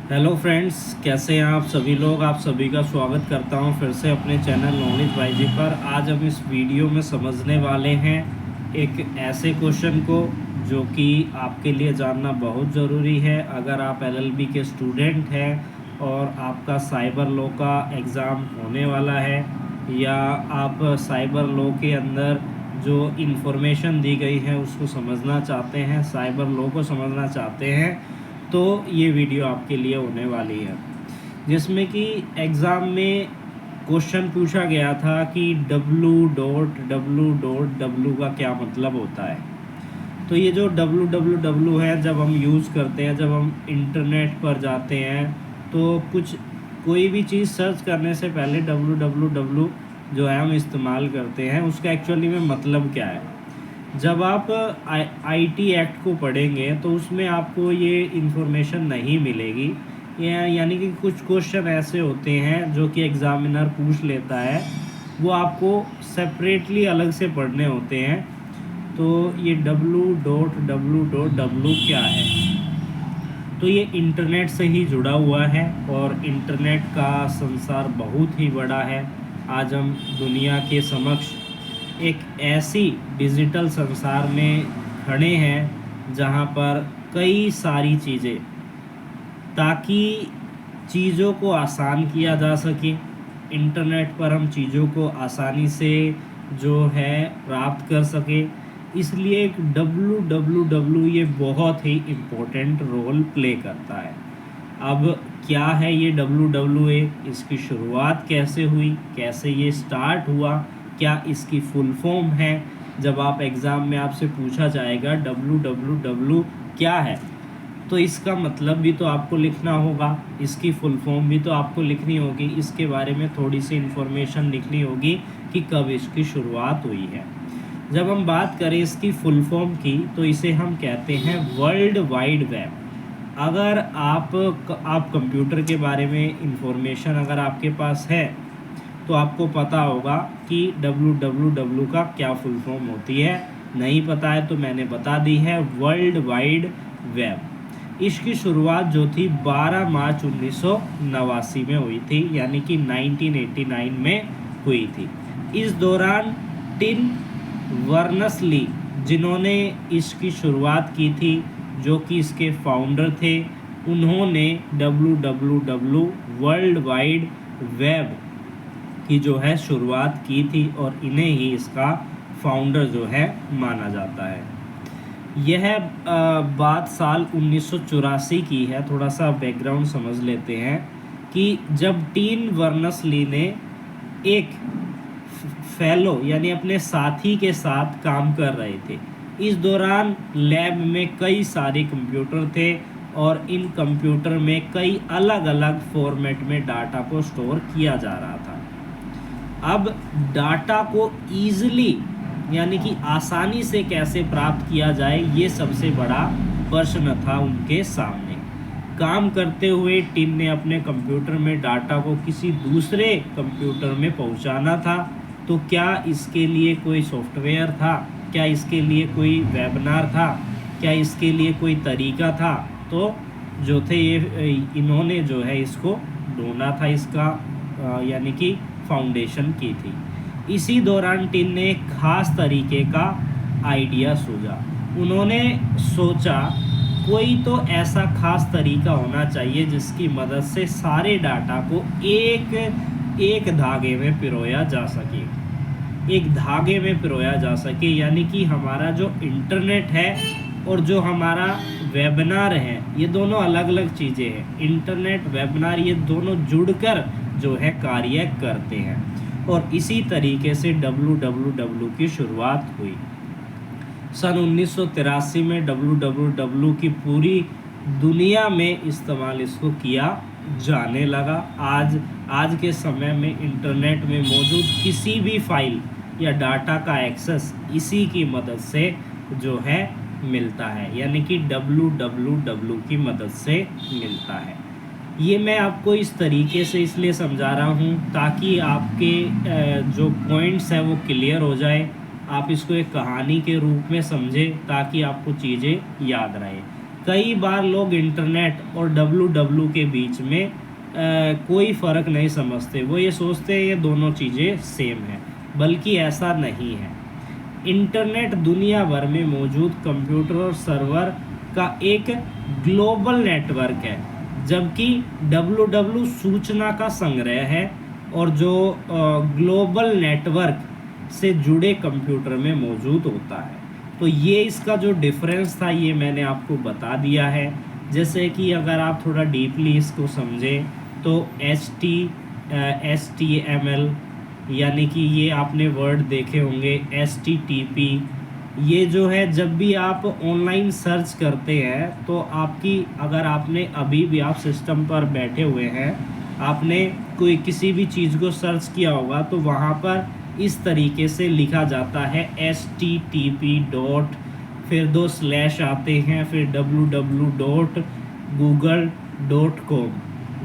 Hello friends, कैसे हैं आप सभी लोग। आप सभी का स्वागत करता हूं फिर से अपने चैनल नॉलेज बाई जी पर। आज हम इस वीडियो में समझने वाले हैं एक ऐसे क्वेश्चन को जो कि आपके लिए जानना बहुत ज़रूरी है। अगर आप एलएलबी के स्टूडेंट हैं और आपका साइबर लॉ का एग्ज़ाम होने वाला है, या आप साइबर लॉ के अंदर जो इन्फॉर्मेशन दी गई है उसको समझना चाहते हैं, साइबर लॉ को समझना चाहते हैं, तो ये वीडियो आपके लिए होने वाली है। जिसमें कि एग्ज़ाम में क्वेश्चन पूछा गया था कि W.W.W का क्या मतलब होता है। तो ये जो WWW है, जब हम यूज़ करते हैं, जब हम इंटरनेट पर जाते हैं, तो कोई भी चीज़ सर्च करने से पहले WWW जो है हम इस्तेमाल करते हैं, उसका एक्चुअली में मतलब क्या है। जब आप आईटी एक्ट को पढ़ेंगे तो उसमें आपको ये इन्फॉर्मेशन नहीं मिलेगी। यानी कि कुछ क्वेश्चन ऐसे होते हैं जो कि एग्ज़ामिनर पूछ लेता है, वो आपको सेपरेटली अलग से पढ़ने होते हैं। तो ये W.W.W क्या है, तो ये इंटरनेट से ही जुड़ा हुआ है और इंटरनेट का संसार बहुत ही बड़ा है। आज हम दुनिया के समक्ष एक ऐसी डिजिटल संसार में खड़े हैं जहाँ पर कई सारी चीज़ें, ताकि चीज़ों को आसान किया जा सके, इंटरनेट पर हम चीज़ों को आसानी से जो है प्राप्त कर सके, इसलिए एक WWW ये बहुत ही इम्पोर्टेंट रोल प्ले करता है। अब क्या है ये WWA, इसकी शुरुआत कैसे हुई, कैसे ये स्टार्ट हुआ, क्या इसकी फुल फॉर्म है। जब आप एग्ज़ाम में आपसे पूछा जाएगा WWW क्या है, तो इसका मतलब भी तो आपको लिखना होगा, इसकी फुल फॉर्म भी तो आपको लिखनी होगी, इसके बारे में थोड़ी सी इन्फॉर्मेशन लिखनी होगी कि कब इसकी शुरुआत हुई है। जब हम बात करें इसकी फुल फॉर्म की, तो इसे हम कहते हैं वर्ल्ड वाइड वेब। अगर आप कंप्यूटर के बारे में इंफॉर्मेशन अगर आपके पास है, तो आपको पता होगा कि WWW का क्या फुल फॉर्म होती है। नहीं पता है तो मैंने बता दी है, वर्ल्ड वाइड वेब। इसकी शुरुआत जो थी 12 मार्च 1989 में हुई थी, यानी कि 1989 में हुई थी। इस दौरान टिम वर्नर्स-ली, जिन्होंने इसकी शुरुआत की थी, जो कि इसके फाउंडर थे, उन्होंने WWW वर्ल्ड वाइड वेब की जो है शुरुआत की थी और इन्हें ही इसका फाउंडर जो है माना जाता है। यह बात साल 1984 की है। थोड़ा सा बैकग्राउंड समझ लेते हैं कि जब टिम वर्नर्स-ली ने एक फेलो यानी अपने साथी के साथ काम कर रहे थे, इस दौरान लैब में कई सारे कंप्यूटर थे और इन कंप्यूटर में कई अलग अलग फॉर्मेट में डाटा को स्टोर किया जा रहा था। अब डाटा को ईज़िली यानी कि आसानी से कैसे प्राप्त किया जाए, ये सबसे बड़ा प्रश्न था उनके सामने। काम करते हुए टीम ने अपने कंप्यूटर में डाटा को किसी दूसरे कंप्यूटर में पहुंचाना था, तो क्या इसके लिए कोई सॉफ्टवेयर था, क्या इसके लिए कोई वेबिनार था, क्या इसके लिए कोई तरीका था। तो जो थे ये इन्होंने जो है इसको ढूंढा था, इसका यानी कि फाउंडेशन की थी। इसी दौरान टिन ने एक खास तरीके का आइडिया सूझा। उन्होंने सोचा कोई तो ऐसा खास तरीका होना चाहिए जिसकी मदद से सारे डाटा को एक धागे में पिरोया जा सके, एक धागे में पिरोया जा सके। यानी कि हमारा जो इंटरनेट है और जो हमारा वेबिनार है, ये दोनों अलग अलग चीज़ें हैं। इंटरनेट, वेबिनार, ये दोनों जुड़कर जो है कार्य करते हैं। और इसी तरीके से WWW की शुरुआत हुई। सन 1983 में WWW की पूरी दुनिया में इस्तेमाल इसको किया जाने लगा। आज के समय में इंटरनेट में मौजूद किसी भी फाइल या डाटा का एक्सेस इसी की मदद से जो है मिलता है, यानी कि WWW की मदद से मिलता है। ये मैं आपको इस तरीके से इसलिए समझा रहा हूँ ताकि आपके जो पॉइंट्स हैं वो क्लियर हो जाए, आप इसको एक कहानी के रूप में समझें ताकि आपको चीज़ें याद रहें। कई बार लोग इंटरनेट और डब्ल्यू के बीच में कोई फ़र्क नहीं समझते, वो ये सोचते हैं ये दोनों चीज़ें सेम हैं, बल्कि ऐसा नहीं है। इंटरनेट दुनिया भर में मौजूद कंप्यूटर और सर्वर का एक ग्लोबल नेटवर्क है, जबकि डब्ल्यू सूचना का संग्रह है और जो ग्लोबल नेटवर्क से जुड़े कंप्यूटर में मौजूद होता है। तो ये इसका जो डिफरेंस था ये मैंने आपको बता दिया है। जैसे कि अगर आप थोड़ा डीपली इसको समझें तो HTML यानी कि ये आपने वर्ड देखे होंगे, HTTP, ये जो है जब भी आप ऑनलाइन सर्च करते हैं तो आपकी, अगर आपने अभी भी आप सिस्टम पर बैठे हुए हैं, आपने कोई किसी भी चीज़ को सर्च किया होगा तो वहाँ पर इस तरीके से लिखा जाता है HTTP डॉट, फिर 2 स्लैश आते हैं, फिर www.google.com।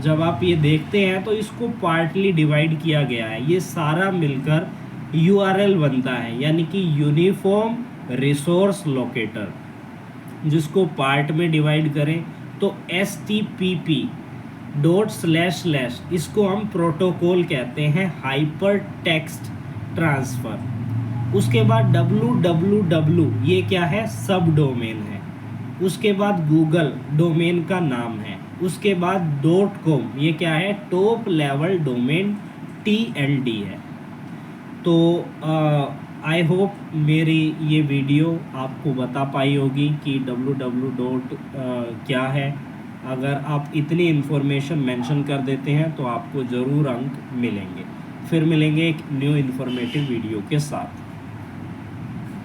जब आप ये देखते हैं तो इसको पार्टली डिवाइड किया गया है, ये सारा मिलकर URL बनता है, यानी कि यूनिफॉर्म रिसोर्स लोकेटर। जिसको पार्ट में डिवाइड करें तो STPP डॉट स्लैश इसको हम प्रोटोकॉल कहते हैं, हाइपर टेक्स्ट ट्रांसफ़र। उसके बाद www ये क्या है, सब डोमेन है। उसके बाद गूगल डोमेन का नाम है। उसके बाद .com ये क्या है, टॉप लेवल डोमेन, TLD है। तो आई होप मेरी ये वीडियो आपको बता पाई होगी कि www क्या है। अगर आप इतनी इन्फॉर्मेशन मेंशन कर देते हैं तो आपको ज़रूर अंक मिलेंगे। फिर मिलेंगे एक न्यू इन्फॉर्मेटिव वीडियो के साथ।